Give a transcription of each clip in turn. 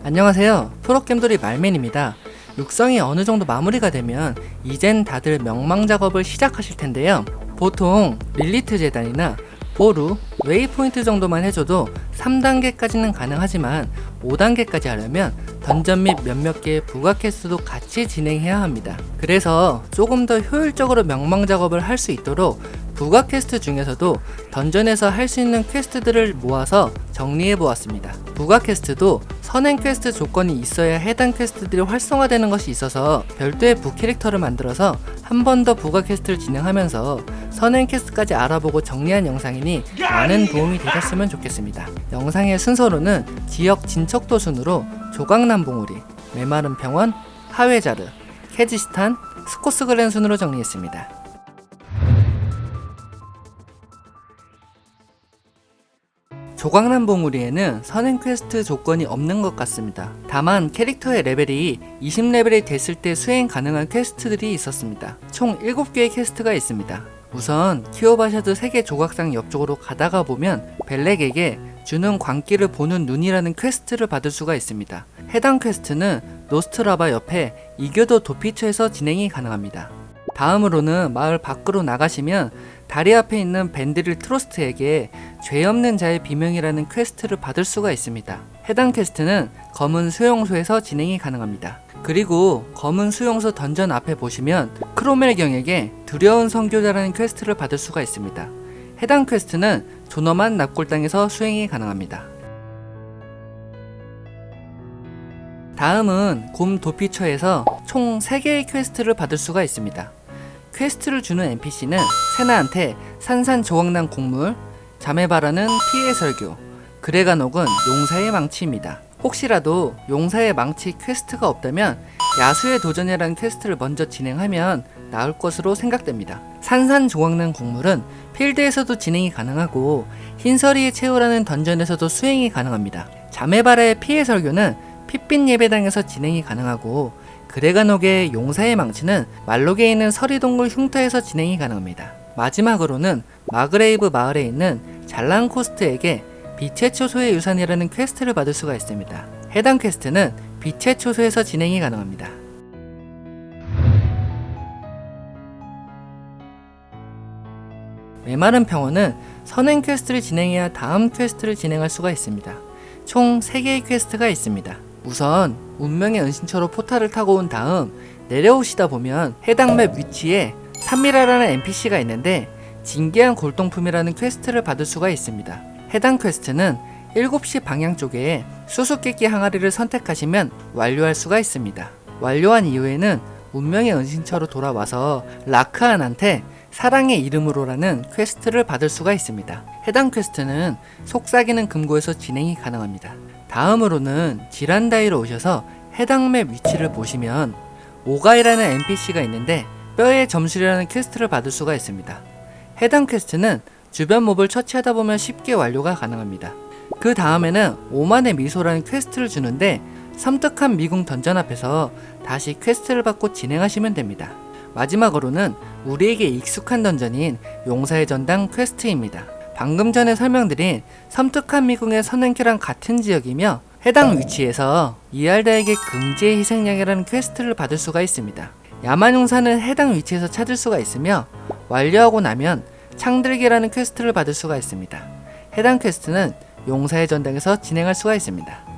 안녕하세요. 프로겜돌이 말맨입니다. 육성이 어느정도 마무리가 되면 이젠 다들 명망 작업을 시작하실 텐데요. 보통 릴리트 재단이나 보루, 웨이포인트 정도만 해줘도 3단계까지는 가능하지만 5단계까지 하려면 던전 및 몇몇 개의 부가 퀘스트도 같이 진행해야 합니다. 그래서 조금 더 효율적으로 명망 작업을 할 수 있도록 부가 퀘스트 중에서도 던전에서 할 수 있는 퀘스트들을 모아서 정리해 보았습니다. 부가 퀘스트도 선행 퀘스트 조건이 있어야 해당 퀘스트들이 활성화되는 것이 있어서 별도의 부 캐릭터를 만들어서 한 번 더 부가 퀘스트를 진행하면서 선행 퀘스트까지 알아보고 정리한 영상이니 많은 도움이 되셨으면 좋겠습니다. 영상의 순서로는 지역 진척도 순으로 조각남봉우리, 메마른 평원, 하회자르, 케지스탄, 스코스글렌 순으로 정리했습니다. 조각남봉우리에는 선행 퀘스트 조건이 없는 것 같습니다. 다만 캐릭터의 레벨이 20레벨이 됐을 때 수행 가능한 퀘스트들이 있었습니다. 총 7개의 퀘스트가 있습니다. 우선 키오바샤드 세계 조각상 옆쪽으로 가다가 보면 벨렉에게 주는 광기를 보는 눈이라는 퀘스트를 받을 수가 있습니다. 해당 퀘스트는 노스트라바 옆에 이교도 도피처에서 진행이 가능합니다. 다음으로는 마을 밖으로 나가시면 다리 앞에 있는 벤드릴 트로스트에게 죄 없는 자의 비명이라는 퀘스트를 받을 수가 있습니다. 해당 퀘스트는 검은 수용소에서 진행이 가능합니다. 그리고 검은 수용소 던전 앞에 보시면 크로멜경에게 두려운 선교자라는 퀘스트를 받을 수가 있습니다. 해당 퀘스트는 존엄한 납골당에서 수행이 가능합니다. 다음은 곰 도피처에서 총 3개의 퀘스트를 받을 수가 있습니다. 퀘스트를 주는 NPC는 세나한테 산산조각난 곡물, 자메바라는 피해 설교, 그레가녹은 용사의 망치입니다. 혹시라도 용사의 망치 퀘스트가 없다면 야수의 도전이라는 퀘스트를 먼저 진행하면 나을 것으로 생각됩니다. 산산조각난 곡물은 필드에서도 진행이 가능하고 흰서리의 최후라는 던전에서도 수행이 가능합니다. 자메바라의 피해 설교는 핏빛 예배당에서 진행이 가능하고 그레가녹의 용사의 망치는 말록에 있는 서리동굴 흉터에서 진행이 가능합니다. 마지막으로는 마그레이브 마을에 있는 잘랑코스트에게 빛의 초소의 유산이라는 퀘스트를 받을 수가 있습니다. 해당 퀘스트는 빛의 초소에서 진행이 가능합니다. 메마른 평원은 선행 퀘스트를 진행해야 다음 퀘스트를 진행할 수가 있습니다. 총 3개의 퀘스트가 있습니다. 우선 운명의 은신처로 포탈을 타고 온 다음 내려오시다 보면 해당 맵 위치에 산미라라는 NPC가 있는데 진기한 골동품이라는 퀘스트를 받을 수가 있습니다. 해당 퀘스트는 7시 방향 쪽에 수수께끼 항아리를 선택하시면 완료할 수가 있습니다. 완료한 이후에는 운명의 은신처로 돌아와서 라크안한테 사랑의 이름으로라는 퀘스트를 받을 수가 있습니다. 해당 퀘스트는 속삭이는 금고에서 진행이 가능합니다. 다음으로는 지란다이로 오셔서 해당 맵 위치를 보시면 오가이라는 NPC가 있는데 뼈의 점술이라는 퀘스트를 받을 수가 있습니다. 해당 퀘스트는 주변 몹을 처치하다 보면 쉽게 완료가 가능합니다. 그 다음에는 오만의 미소라는 퀘스트를 주는데 섬뜩한 미궁 던전 앞에서 다시 퀘스트를 받고 진행하시면 됩니다. 마지막으로는 우리에게 익숙한 던전인 용사의 전당 퀘스트입니다. 방금 전에 설명드린 섬뜩한 미궁의 선행키랑 같은 지역이며 해당 위치에서 이알다에게 긍지의 희생양이라는 퀘스트를 받을 수가 있습니다. 야만용사는 해당 위치에서 찾을 수가 있으며 완료하고 나면 창들기라는 퀘스트를 받을 수가 있습니다. 해당 퀘스트는 용사의 전당에서 진행할 수가 있습니다.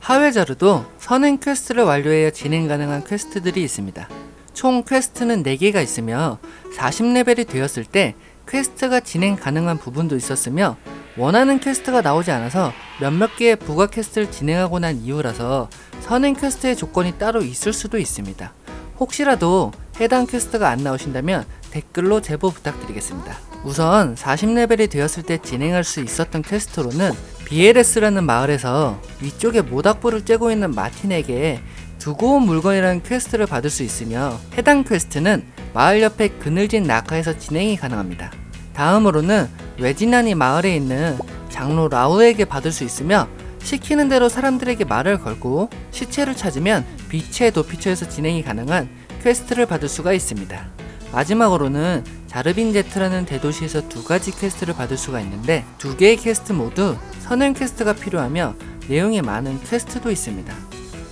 하회자르도 선행 퀘스트를 완료해야 진행 가능한 퀘스트들이 있습니다. 총 퀘스트는 4개가 있으며 40레벨이 되었을 때 퀘스트가 진행 가능한 부분도 있었으며 원하는 퀘스트가 나오지 않아서 몇몇 개의 부가 퀘스트를 진행하고 난 이후라서 선행 퀘스트의 조건이 따로 있을 수도 있습니다. 혹시라도 해당 퀘스트가 안 나오신다면 댓글로 제보 부탁드리겠습니다. 우선 40레벨이 되었을 때 진행할 수 있었던 퀘스트로는 BLS라는 마을에서 위쪽에 모닥불을 쬐고 있는 마틴에게 두고 온 물건이라는 퀘스트를 받을 수 있으며 해당 퀘스트는 마을 옆에 그늘진 낙하에서 진행이 가능합니다. 다음으로는 외진난이 마을에 있는 장로 라우에게 받을 수 있으며 시키는 대로 사람들에게 말을 걸고 시체를 찾으면 빛의 도피처에서 진행이 가능한 퀘스트를 받을 수가 있습니다. 마지막으로는 자르빈 제트라는 대도시에서 2가지 퀘스트를 받을 수가 있는데 2개의 퀘스트 모두 선행 퀘스트가 필요하며 내용이 많은 퀘스트도 있습니다.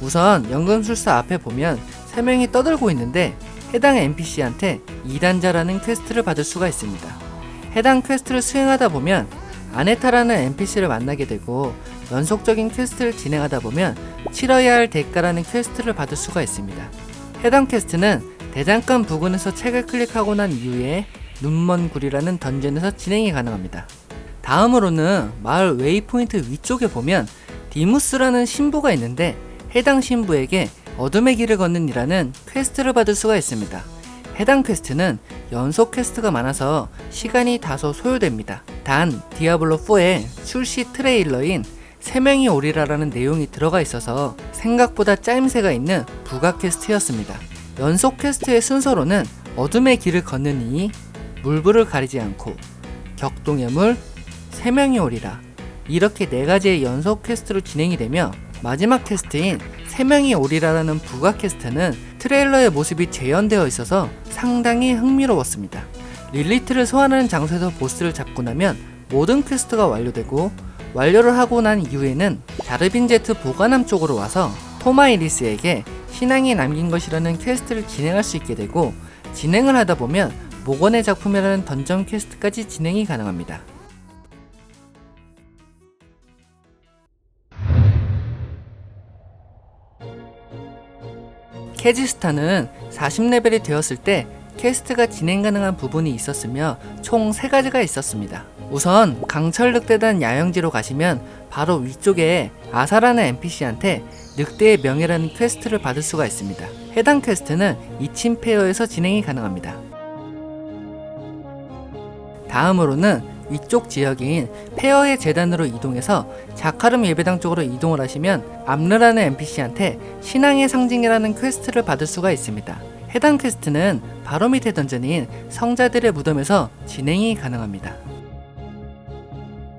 우선 연금술사 앞에 보면 3명이 떠들고 있는데 해당 NPC한테 2단자라는 퀘스트를 받을 수가 있습니다. 해당 퀘스트를 수행하다 보면 아네타라는 NPC를 만나게 되고 연속적인 퀘스트를 진행하다 보면 치러야 할 대가라는 퀘스트를 받을 수가 있습니다. 해당 퀘스트는 대장간 부근에서 책을 클릭하고 난 이후에 눈먼 굴이라는 던전에서 진행이 가능합니다. 다음으로는 마을 웨이포인트 위쪽에 보면 디무스라는 신부가 있는데 해당 신부에게 어둠의 길을 걷는 이라는 퀘스트를 받을 수가 있습니다. 해당 퀘스트는 연속 퀘스트가 많아서 시간이 다소 소요됩니다. 단 디아블로4의 출시 트레일러인 3명이 오리라라는 내용이 들어가 있어서 생각보다 짜임새가 있는 부가 퀘스트였습니다. 연속 퀘스트의 순서로는 어둠의 길을 걷는 이, 물불을 가리지 않고, 격동의 물, 3명이 오리라 이렇게 4가지의 연속 퀘스트로 진행이 되며 마지막 퀘스트인 3명이 오리라라는 부가 퀘스트는 트레일러의 모습이 재현되어 있어서 상당히 흥미로웠습니다. 릴리트를 소환하는 장소에서 보스를 잡고 나면 모든 퀘스트가 완료되고 완료를 하고 난 이후에는 자르빈 제트 보관함 쪽으로 와서 토마이리스에게 신앙이 남긴 것이라는 퀘스트를 진행할 수 있게 되고 진행을 하다 보면 목원의 작품이라는 던전 퀘스트까지 진행이 가능합니다. 캐지스타는 40레벨이 되었을 때 퀘스트가 진행 가능한 부분이 있었으며 총 3가지가 있었습니다. 우선 강철 늑대단 야영지로 가시면 바로 위쪽에 아사라는 NPC한테 늑대의 명예라는 퀘스트를 받을 수가 있습니다. 해당 퀘스트는 2침 페어에서 진행이 가능합니다. 다음으로는 위쪽 지역인 페어의 재단으로 이동해서 자카름 예배당 쪽으로 이동을 하시면 암르라는 NPC한테 신앙의 상징이라는 퀘스트를 받을 수가 있습니다. 해당 퀘스트는 바로 밑에 던전인 성자들의 무덤에서 진행이 가능합니다.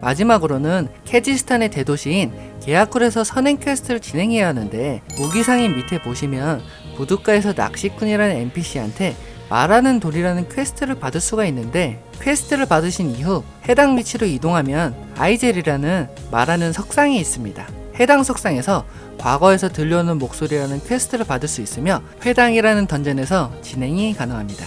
마지막으로는 캐지스탄의 대도시인 게아쿨에서 선행 퀘스트를 진행해야 하는데 무기상인 밑에 보시면 부둣가에서 낚시꾼이라는 NPC한테 말하는 돌이라는 퀘스트를 받을 수가 있는데 퀘스트를 받으신 이후 해당 위치로 이동하면 아이젤이라는 말하는 석상이 있습니다. 해당 석상에서 과거에서 들려오는 목소리라는 퀘스트를 받을 수 있으며 회당이라는 던전에서 진행이 가능합니다.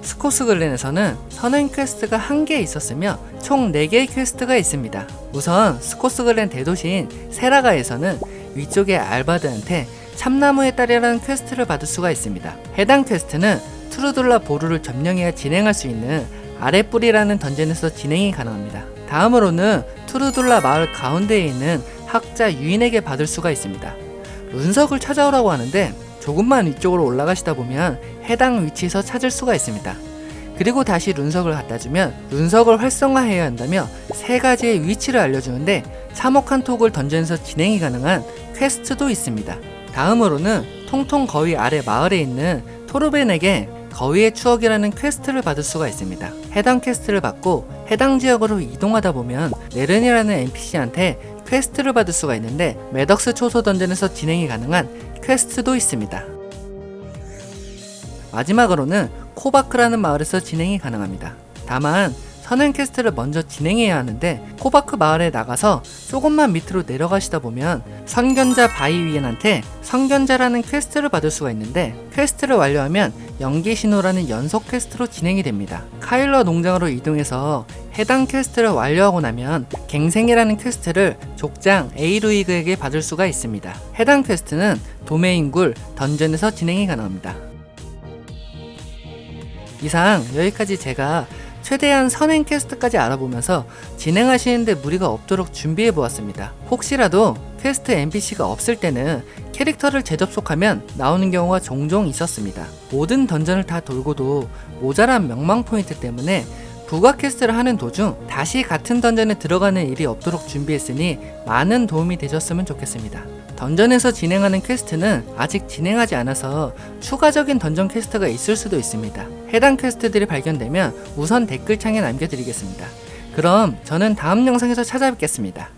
스코스글렌에서는 선행 퀘스트가 1개 있었으며 총 4개의 퀘스트가 있습니다. 우선 스코스글렌 대도시인 세라가에서는 위쪽의 알바드한테 참나무의 딸이라는 퀘스트를 받을 수가 있습니다. 해당 퀘스트는 투르둘라 보루를 점령해야 진행할 수 있는 아랫불이라는 던전에서 진행이 가능합니다. 다음으로는 투르둘라 마을 가운데에 있는 학자 유인에게 받을 수가 있습니다. 룬석을 찾아오라고 하는데 조금만 위쪽으로 올라가시다 보면 해당 위치에서 찾을 수가 있습니다. 그리고 다시 룬석을 갖다주면 룬석을 활성화해야 한다며 3가지의 위치를 알려주는데 참혹한 톡을 던전에서 진행이 가능한 퀘스트도 있습니다. 다음으로는 통통 거위 아래 마을에 있는 토르벤에게 거위의 추억이라는 퀘스트를 받을 수가 있습니다. 해당 퀘스트를 받고 해당 지역으로 이동하다 보면 네른이라는 NPC한테 퀘스트를 받을 수가 있는데 매덕스 초소 던전에서 진행이 가능한 퀘스트도 있습니다. 마지막으로는 코바크라는 마을에서 진행이 가능합니다. 다만 선행 퀘스트를 먼저 진행해야 하는데 코바크 마을에 나가서 조금만 밑으로 내려가시다 보면 선견자 바이위엔한테 선견자라는 퀘스트를 받을 수가 있는데 퀘스트를 완료하면 연기신호라는 연속 퀘스트로 진행이 됩니다. 카일러 농장으로 이동해서 해당 퀘스트를 완료하고 나면 갱생이라는 퀘스트를 족장 에이루이그에게 받을 수가 있습니다. 해당 퀘스트는 도메인굴 던전에서 진행이 가능합니다. 이상 여기까지 제가 최대한 선행 퀘스트까지 알아보면서 진행하시는데 무리가 없도록 준비해보았습니다. 혹시라도 퀘스트 NPC가 없을 때는 캐릭터를 재접속하면 나오는 경우가 종종 있었습니다. 모든 던전을 다 돌고도 모자란 명망 포인트 때문에 부가 퀘스트를 하는 도중 다시 같은 던전에 들어가는 일이 없도록 준비했으니 많은 도움이 되셨으면 좋겠습니다. 던전에서 진행하는 퀘스트는 아직 진행하지 않아서 추가적인 던전 퀘스트가 있을 수도 있습니다. 해당 퀘스트들이 발견되면 우선 댓글창에 남겨드리겠습니다. 그럼 저는 다음 영상에서 찾아뵙겠습니다.